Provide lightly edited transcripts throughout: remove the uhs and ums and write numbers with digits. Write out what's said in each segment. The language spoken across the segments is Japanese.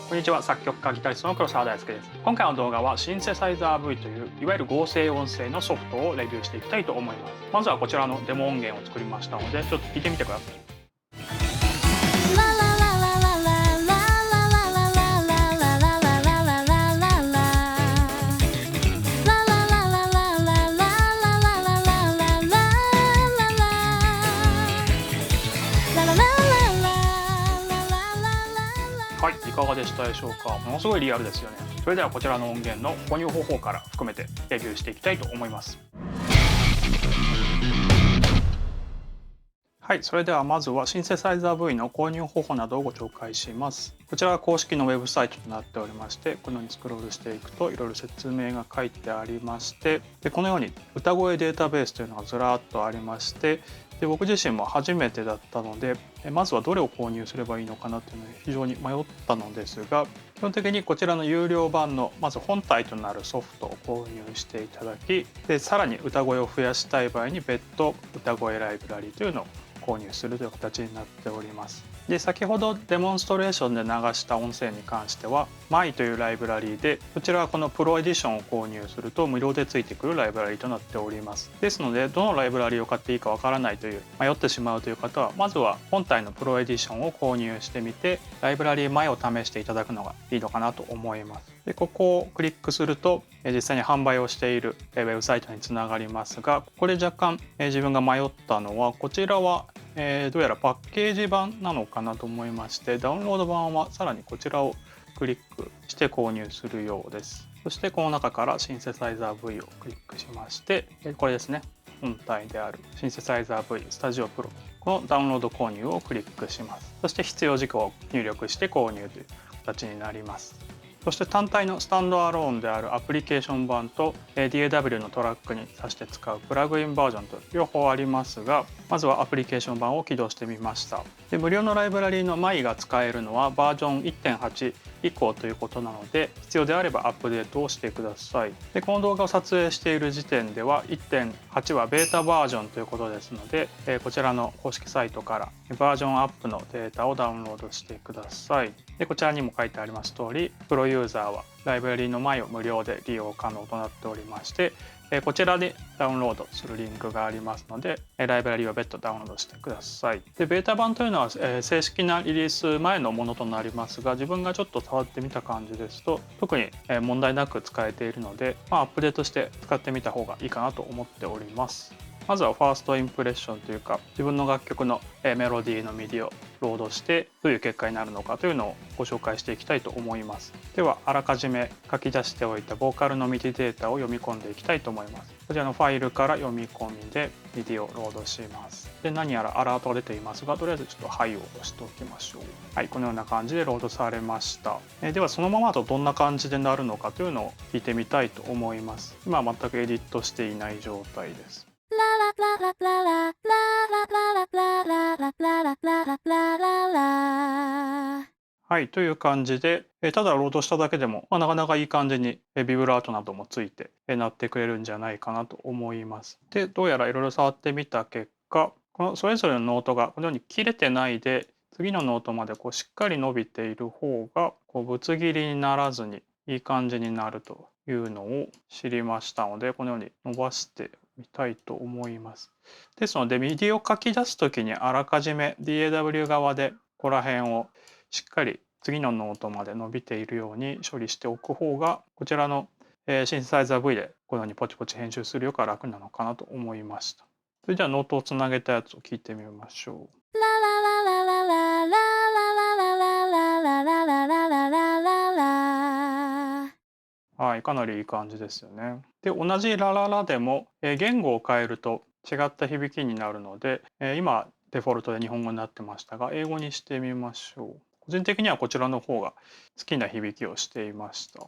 こんにちは、作曲家ギタリストの黒沢大輔です。今回の動画はシンセサイザー V といういわゆる合成音声のソフトをレビューしていきたいと思います。まずはこちらのデモ音源を作りましたので、ちょっと聞いてみてください。はい、いかがでしたでしょうか。ものすごいリアルですよね。それではこちらの音源の購入方法から含めてレビューしていきたいと思います。はい、それではまずはシンセサイザー V の購入方法などをご紹介します。こちらは公式のウェブサイトとなっておりまして、このようにスクロールしていくといろいろ説明が書いてありまして、でこのように歌声データベースというのがずらっとありまして、で僕自身も初めてだったので、まずはどれを購入すればいいのかなというのに非常に迷ったのですが、基本的にこちらの有料版のまず本体となるソフトを購入していただき、でさらに歌声を増やしたい場合に別途歌声ライブラリというのを購入するという形になっております。で先ほどデモンストレーションで流した音声に関しては My というライブラリーで、こちらはこのプロエディションを購入すると無料でついてくるライブラリーとなっております。ですのでどのライブラリーを買っていいかわからないという迷ってしまうという方は、まずは本体のプロエディションを購入してみてライブラリー My を試していただくのがいいのかなと思います。でここをクリックすると実際に販売をしているウェブサイトにつながりますが、ここで若干自分が迷ったのは、こちらはどうやらパッケージ版なのかなと思いまして、ダウンロード版はさらにこちらをクリックして購入するようです。そしてこの中からシンセサイザー V をクリックしまして、これですね、本体であるシンセサイザー V スタジオプロ、このダウンロード購入をクリックします。そして必要事項を入力して購入という形になります。そして単体のスタンドアローンであるアプリケーション版と DAW のトラックに挿して使うプラグインバージョンと両方ありますが、まずはアプリケーション版を起動してみました。で無料のライブラリーの My が使えるのはバージョン 1.8 以降ということなので、必要であればアップデートをしてください。でこの動画を撮影している時点では 1.8 はベータバージョンということですので、こちらの公式サイトからバージョンアップのデータをダウンロードしてください。でこちらにも書いてあります通り、プロユーザーはライブラリーの My を無料で利用可能となっておりまして、こちらでダウンロードするリンクがありますので、ライブラリを別途ダウンロードしてください。でベータ版というのは正式なリリース前のものとなりますが、自分がちょっと触ってみた感じですと特に問題なく使えているので、アップデートして使ってみた方がいいかなと思っております。まずはファーストインプレッションというか、自分の楽曲のメロディーのミディをロードしてどういう結果になるのかというのをご紹介していきたいと思います。ではあらかじめ書き出しておいたボーカルのミディデータを読み込んでいきたいと思います。こちらのファイルから読み込みでミディをロードします。で何やらアラートが出ていますが、とりあえずちょっとはいを押しておきましょう。はい、このような感じでロードされました。ではそのままだとどんな感じでなるのかというのを聞いてみたいと思います。今は全くエディットしていない状態です。はい、という感じで、ただロードしただけでも、なかなかいい感じにビブラートなどもついて鳴ってくれるんじゃないかなと思います。で、どうやらいろいろ触ってみた結果、このそれぞれのノートがこのように切れてないで、次のノートまでこうしっかり伸びている方が、こうぶつ切りにならずにいい感じになるというのを知りましたので、このように伸ばしてみたいと思います。ですので、ミディを書き出すときにあらかじめ DAW 側でここら辺をしっかり次のノートまで伸びているように処理しておく方が、こちらのシンセサイザー V でこのようにポチポチ編集するよりか楽なのかなと思いました。それではノートをつなげたやつを聞いてみましょう。はい、かなりいい感じですよね。で、同じラララでも言語を変えると違った響きになるので、今デフォルトで日本語になってましたが、英語にしてみましょう。個人的にはこちらの方が好きな響きをしていました。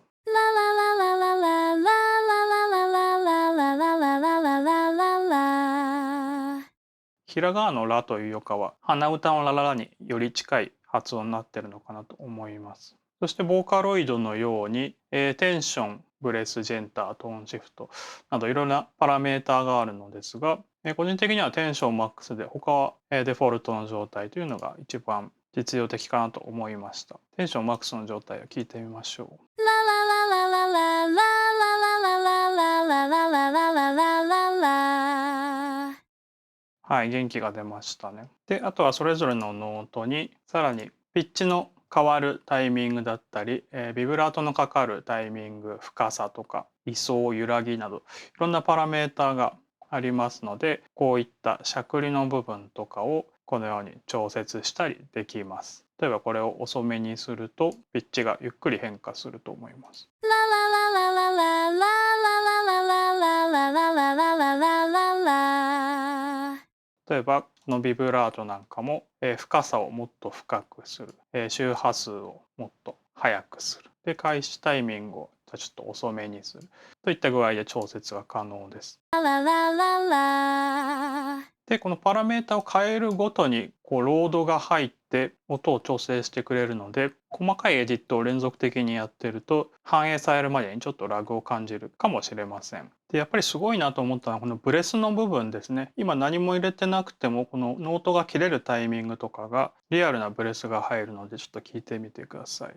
ひらがなのラというよかは鼻歌のラララにより近い発音になってるのかなと思います。そしてボーカロイドのように、テンション、ブレス、ジェンター、トーンシフトなどいろんなパラメーターがあるのですが、個人的にはテンションマックスで他はデフォルトの状態というのが一番実用的かなと思いました。テンションマックスの状態を聞いてみましょう。はい、元気が出ましたね。で、あとはそれぞれのノートにさらにピッチの変わるタイミングだったり、ビブラートのかかるタイミング、深さとか位相、揺らぎなどいろんなパラメーターがありますので、こういったしゃくりの部分とかをこのように調節したりできます。例えばこれを遅めにするとピッチがゆっくり変化すると思います。例えばこのビブラートなんかも、深さをもっと深くする、周波数をもっと速くする、で開始タイミングをちょっと遅めにするといった具合で調節が可能です。でこのパラメータを変えるごとにこうロードが入って音を調整してくれるので、細かいエディットを連続的にやってると反映されるまでにちょっとラグを感じるかもしれません。でやっぱりすごいなと思ったのはこのブレスの部分ですね。今何も入れてなくてもこのノートが切れるタイミングとかがリアルなブレスが入るのでちょっと聞いてみてください。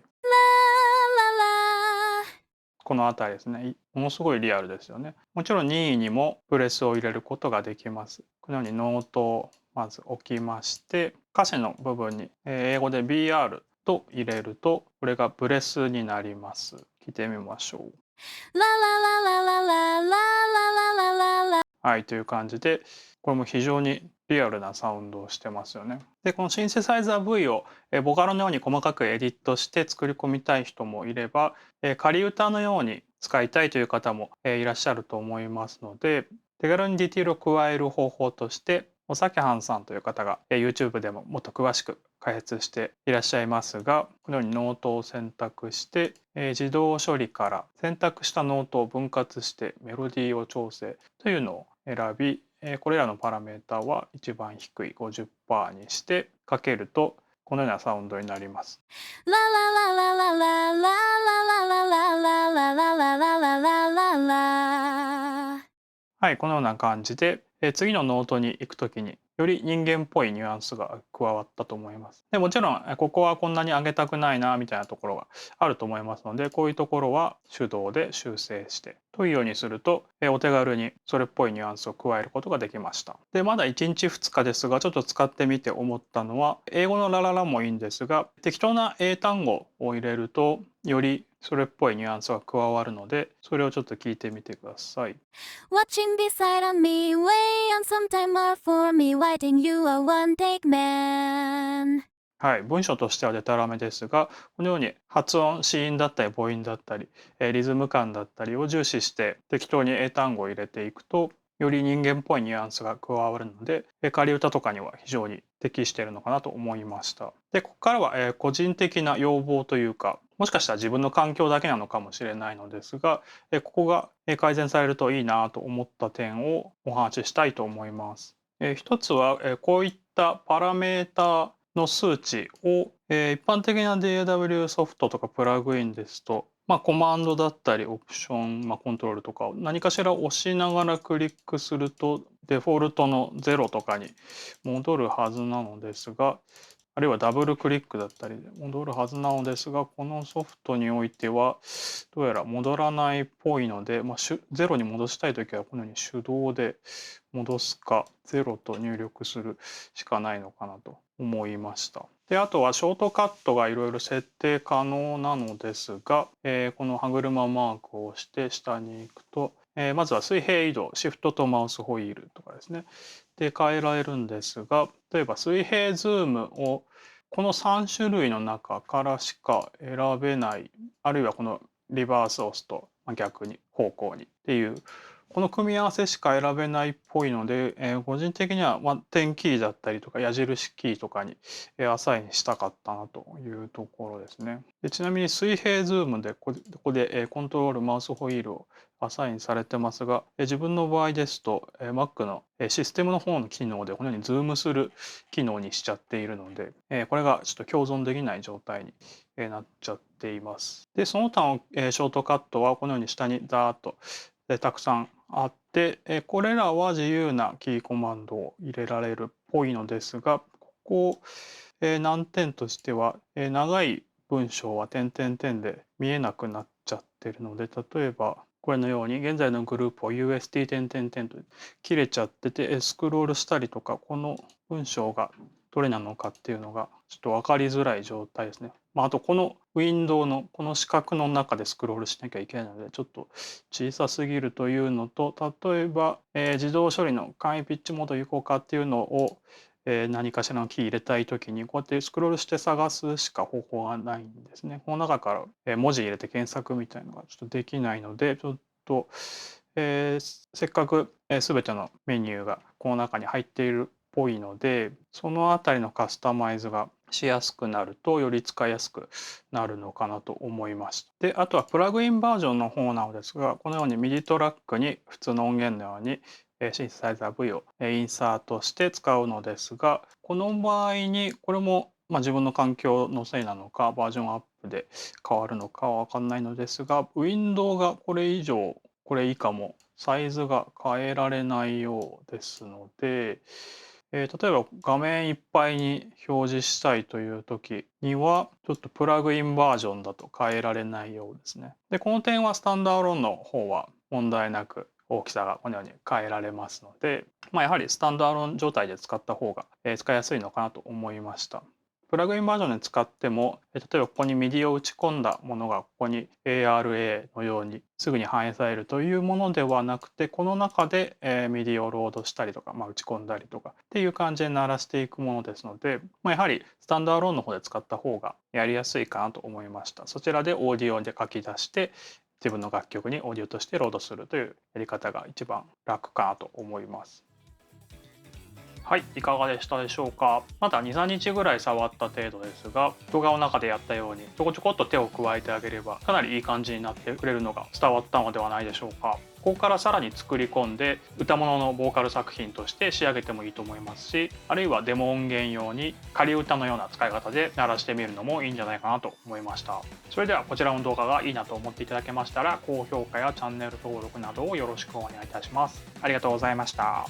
この辺りですね。ものすごいリアルですよね。もちろん任意にもブレスを入れることができます。このようにノートをまず置きまして、歌詞の部分に英語で BR と入れると、これがブレスになります。聞いてみましょう。はい、という感じで、これも非常にリアルなサウンドをしてますよね。で、このシンセサイザー V をボカロのように細かくエディットして作り込みたい人もいれば、仮歌のように使いたいという方もいらっしゃると思いますので、手軽にディティールを加える方法として、おさけはんさんという方が YouTube でももっと詳しく開発していらっしゃいますが、このようにノートを選択して、自動処理から選択したノートを分割してメロディーを調整というのを選び、これらのパラメータは一番低い 50% にしてかけるとこのようなサウンドになります。はい、このような感じで、次のノートに行くときにより人間っぽいニュアンスが加わったと思います。でもちろんここはこんなに上げたくないなみたいなところがあると思いますので、こういうところは手動で修正してというようにすると、お手軽にそれっぽいニュアンスを加えることができました。でまだ1日2日ですが、ちょっと使ってみて思ったのは、英語のラララもいいんですが、適当な英単語を入れるとよりそれっぽいニュアンスが加わるので、それをちょっと聞いてみてください。Watching beside on me, way on some time more for me, writing you a one take man。はい、文章としてはデタラメですが、このように発音、子音だったり母音だったり、リズム感だったりを重視して適当に英単語を入れていくと、より人間っぽいニュアンスが加わるので、仮歌とかには非常に適しているのかなと思いました。で、ここからは個人的な要望というか、もしかしたら自分の環境だけなのかもしれないのですが、ここが改善されるといいなと思った点をお話ししたいと思います。一つはこういったパラメータの数値を一般的な DAW ソフトとかプラグインですと、コマンドだったりオプション、コントロールとかを何かしら押しながらクリックするとデフォルトの0とかに戻るはずなのですが、あるいはダブルクリックだったりで戻るはずなのですが、このソフトにおいてはどうやら戻らないっぽいので、0に戻したいときはこのように手動で戻すか0と入力するしかないのかなと思いました。で、あとはショートカットがいろいろ設定可能なのですが、この歯車マークを押して下に行くと、まずは水平移動、シフトとマウスホイールとかですね。で変えられるんですが、例えば水平ズームをこの3種類の中からしか選べない、あるいはこのリバースを押すと逆に方向にっていうこの組み合わせしか選べないっぽいので、個人的には点キーだったりとか矢印キーとかにアサインしたかったなというところですね。でちなみに水平ズームでここでコントロールマウスホイールをアサインされてますが、自分の場合ですと Mac のシステムの方の機能でこのようにズームする機能にしちゃっているので、これがちょっと共存できない状態になっちゃっています。でその他のショートカットはこのように下にダーッとたくさんあって、これらは自由なキーコマンドを入れられるっぽいのですが、ここ難点としては、長い文章は点々点で見えなくなっちゃってるので、例えばこれのように現在のグループを UST 点々点と切れちゃってて、スクロールしたりとか、この文章がどれなのかっていうのがちょっと分かりづらい状態ですね。あとこのウィンドウのこの四角の中でスクロールしなきゃいけないのでちょっと小さすぎるというのと、例えば、自動処理の簡易ピッチモード有効化っていうのを何かしらのキー入れたい時にこうやってスクロールして探すしか方法がないんですね。この中から文字入れて検索みたいのがちょっとできないので、ちょっと、せっかく全てのメニューがこの中に入っているっぽいので、そのあたりのカスタマイズがしやすくなるとより使いやすくなるのかなと思いました。で、あとはプラグインバージョンの方なのですが、このように MIDI トラックに普通の音源のようにシンセサイザー V をインサートして使うのですが、この場合にこれも自分の環境のせいなのかバージョンアップで変わるのかは分かんないのですが、ウィンドウがこれ以上これ以下もサイズが変えられないようですので、例えば画面いっぱいに表示したいという時にはちょっとプラグインバージョンだと変えられないようですね。で、この点はスタンダードローンの方は問題なく大きさがこのように変えられますので、やはりスタンダードローン状態で使った方が使いやすいのかなと思いました。プラグインバージョンで使っても、例えばここに MIDI を打ち込んだものがここに ARA のようにすぐに反映されるというものではなくて、この中で MIDI をロードしたりとか、打ち込んだりとかっていう感じで鳴らしていくものですので、やはりスタンダードローンの方で使った方がやりやすいかなと思いました。そちらでオーディオで書き出して自分の楽曲にオーディオとしてロードするというやり方が一番楽かなと思います。はい、いかがでしたでしょうか。まだ2、3日ぐらい触った程度ですが、動画の中でやったようにちょこちょこっと手を加えてあげればかなりいい感じになってくれるのが伝わったのではないでしょうか。ここからさらに作り込んで歌物のボーカル作品として仕上げてもいいと思いますし、あるいはデモ音源用に仮歌のような使い方で鳴らしてみるのもいいんじゃないかなと思いました。それではこちらの動画がいいなと思っていただけましたら高評価やチャンネル登録などをよろしくお願いいたします。ありがとうございました。